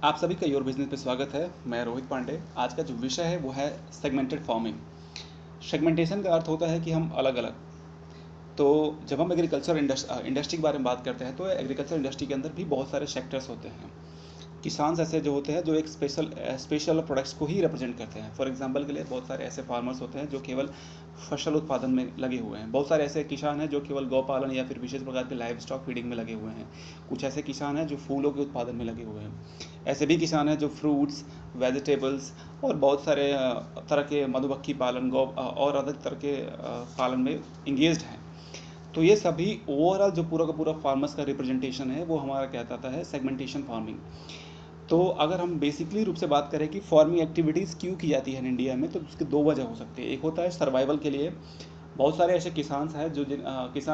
आप सभी का योर बिजनेस पे स्वागत है। मैं रोहित पांडे। आज का जो विषय है वो है सेगमेंटेड फार्मिंग। सेगमेंटेशन का अर्थ होता है कि हम अलग अलग, तो जब हम एग्रीकल्चर इंडस्ट्री के बारे में बात करते हैं तो एग्रीकल्चर इंडस्ट्री के अंदर भी बहुत सारे सेक्टर्स होते हैं। किसान ऐसे जो होते हैं जो एक स्पेशल प्रोडक्ट्स को ही रिप्रेजेंट करते हैं। फॉर एग्जांपल के लिए बहुत सारे ऐसे फार्मर्स होते हैं जो केवल फसल उत्पादन में लगे हुए हैं। बहुत सारे ऐसे किसान हैं जो केवल गौपालन या फिर विशेष प्रकार के लाइव स्टॉक फीडिंग में लगे हुए हैं। कुछ ऐसे किसान हैं जो फूलों के उत्पादन में लगे हुए हैं। ऐसे भी किसान हैं जो फ्रूट्स, वेजिटेबल्स और बहुत सारे तरह के मधुमक्खी पालन, गौ और अधिक तरह के पालन में इंगेज्ड हैं। तो ये सभी ओवरऑल जो पूरा का पूरा फार्मर्स का रिप्रेजेंटेशन है वो हमारा कहता है सेगमेंटेशन फार्मिंग। तो अगर हम बेसिकली रूप से बात करें कि फार्मिंग एक्टिविटीज़ क्यों की जाती है इंडिया में, तो उसकी दो वजह हो सकती है। एक होता है सर्वाइवल के लिए। बहुत सारे ऐसे किसान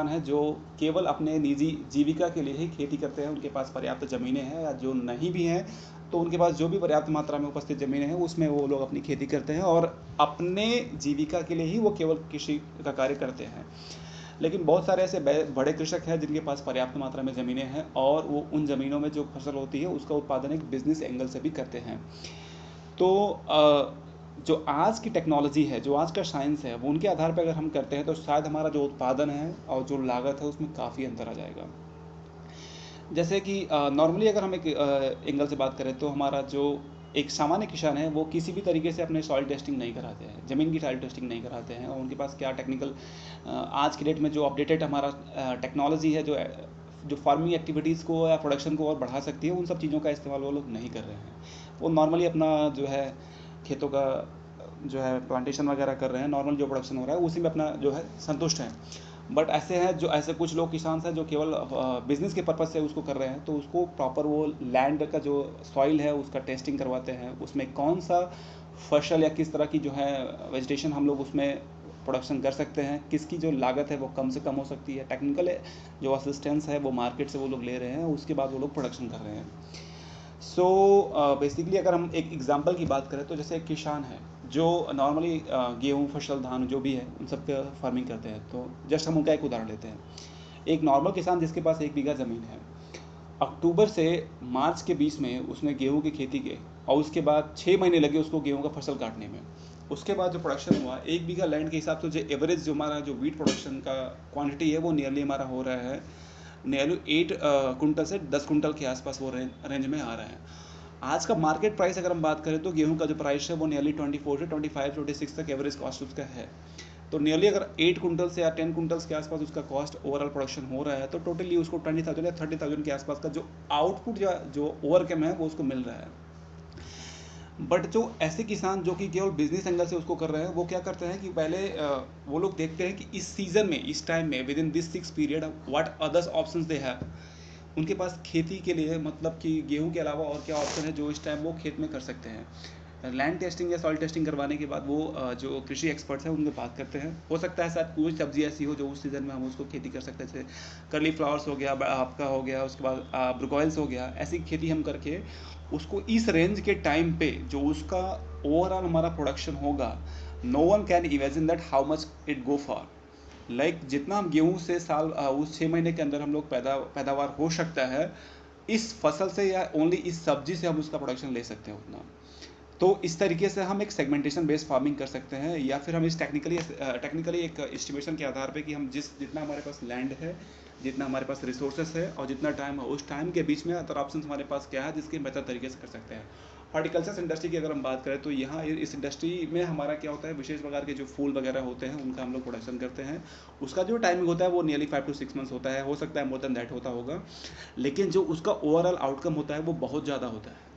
हैं जो केवल अपने निजी जीविका के लिए ही खेती करते हैं। उनके पास पर्याप्त ज़मीनें हैं, या जो नहीं भी हैं तो उनके पास जो भी पर्याप्त मात्रा में उपस्थित ज़मीनें हैं उसमें वो लोग अपनी खेती करते हैं और अपने जीविका के लिए ही वो केवल कृषि का कार्य करते हैं। लेकिन बहुत सारे ऐसे बड़े कृषक हैं जिनके पास पर्याप्त मात्रा में ज़मीनें हैं और वो उन ज़मीनों में जो फसल होती है उसका उत्पादन एक बिजनेस एंगल से भी करते हैं। तो जो आज की टेक्नोलॉजी है, जो आज का साइंस है, वो उनके आधार पर अगर हम करते हैं तो शायद हमारा जो उत्पादन है और जो लागत है उसमें काफ़ी अंतर आ जाएगा। जैसे कि नॉर्मली अगर हम एक एंगल से बात करें तो हमारा जो एक सामान्य किसान है वो किसी भी तरीके से अपने सॉइल टेस्टिंग नहीं कराते हैं, ज़मीन की सॉइल टेस्टिंग नहीं कराते हैं। और उनके पास क्या टेक्निकल आज की डेट में जो अपडेटेड हमारा टेक्नोलॉजी है, जो फार्मिंग एक्टिविटीज़ को या प्रोडक्शन को और बढ़ा सकती है, उन सब चीज़ों का इस्तेमाल वो लोग नहीं कर रहे हैं। वो नॉर्मली अपना जो है खेतों का जो है प्लांटेशन वगैरह कर रहे हैं, नॉर्मल जो प्रोडक्शन हो रहा है उसी में अपना जो है संतुष्ट हैं। बट ऐसे कुछ लोग किसान हैं जो केवल बिजनेस के पर्पज़ से उसको कर रहे हैं, तो उसको प्रॉपर वो लैंड का जो सॉइल है उसका टेस्टिंग करवाते हैं, उसमें कौन सा फसल या किस तरह की जो है वेजिटेशन हम लोग उसमें प्रोडक्शन कर सकते हैं, किसकी जो लागत है वो कम से कम हो सकती है। टेक्निकल जो असिस्टेंस है वो मार्केट से वो लोग ले रहे हैं, उसके बाद वो लोग प्रोडक्शन कर रहे हैं। सो बेसिकली अगर हम एक एग्जांपल की बात करें तो जैसे एक किसान है जो नॉर्मली गेहूँ, फसल, धान जो भी है उन सब का फार्मिंग करते हैं। तो जस्ट हम उनका एक उदाहरण लेते हैं। एक नॉर्मल किसान जिसके पास 1 बीघा ज़मीन है, अक्टूबर से मार्च के बीच में उसने गेहूँ की खेती की और उसके बाद 6 महीने लगे उसको गेहूँ का फसल काटने में। उसके बाद जो प्रोडक्शन हुआ 1 बीघा लैंड के हिसाब से, जो एवरेज जो हमारा जो वीट प्रोडक्शन का क्वांटिटी है वो नियरली हमारा हो रहा है, नियरली 8 कुंटल से 10 कुंटल के आसपास वो रेंज में आ रहा है। आज का मार्केट प्राइस अगर हम बात करें तो गेहूं का जो प्राइस है वो नियरली 24 से 25-26 तक एवरेज कॉस्ट उसका है। तो नियरली अगर 8 कुंटल से या 10 कुंटल्स के आसपास उसका कॉस्ट ओवरऑल प्रोडक्शन हो रहा है, तो टोटली उसको 20,000 या 30,000 के आसपास का जो आउटपुट या जो ओवरकम है वो उसको मिल रहा है। बट जो ऐसे किसान जो कि केवल बिजनेस एंगल से उसको कर रहे हैं, वो क्या करते हैं कि पहले वो लोग देखते हैं कि इस सीज़न में, इस टाइम में, with in this 6 period, what others options they have. उनके पास खेती के लिए मतलब कि गेहूं के अलावा और क्या ऑप्शन है जो इस टाइम वो खेत में कर सकते हैं। लैंड टेस्टिंग या सॉइल टेस्टिंग करवाने के बाद वो जो कृषि एक्सपर्ट्स हैं उनसे बात करते हैं। हो सकता है शायद कोई सब्जी ऐसी हो जो उस सीज़न में हम उसको खेती कर सकते हैं, जैसे करली फ्लावर्स हो गया, आपका हो गया, उसके बाद ब्रोकॉइल्स हो गया। ऐसी खेती हम करके उसको इस रेंज के टाइम पे जो उसका ओवरऑल हमारा प्रोडक्शन होगा, no one can imagine that how much it go for. जितना हम गेहूं से उस 6 महीने के अंदर हम लोग पैदावार हो सकता है, इस फसल से या ओनली इस सब्जी से हम उसका प्रोडक्शन ले सकते हैं उतना। तो इस तरीके से हम एक सेगमेंटेशन बेस्ड फार्मिंग कर सकते हैं, या फिर हम इस टेक्निकली एक एस्टिमेशन के आधार पे कि हम जितना हमारे पास लैंड है, जितना हमारे पास रिसोर्सेस है और जितना टाइम है, उस टाइम के बीच में अदर ऑप्शन हमारे पास क्या है जिसके बेहतर तरीके से कर सकते हैं। हॉर्टिकल्चर इंडस्ट्री की अगर हम बात करें तो यहाँ इस इंडस्ट्री में हमारा क्या होता है, विशेष प्रकार के जो फूल वगैरह होते हैं उनका हम लोग प्रोडक्शन करते हैं। उसका जो टाइमिंग होता है वो नियरली 5 to 6 मंथ्स होता है, हो सकता है मोर देन दैट होता होगा। लेकिन जो उसका ओवरऑल आउटकम होता है वो बहुत ज़्यादा होता है।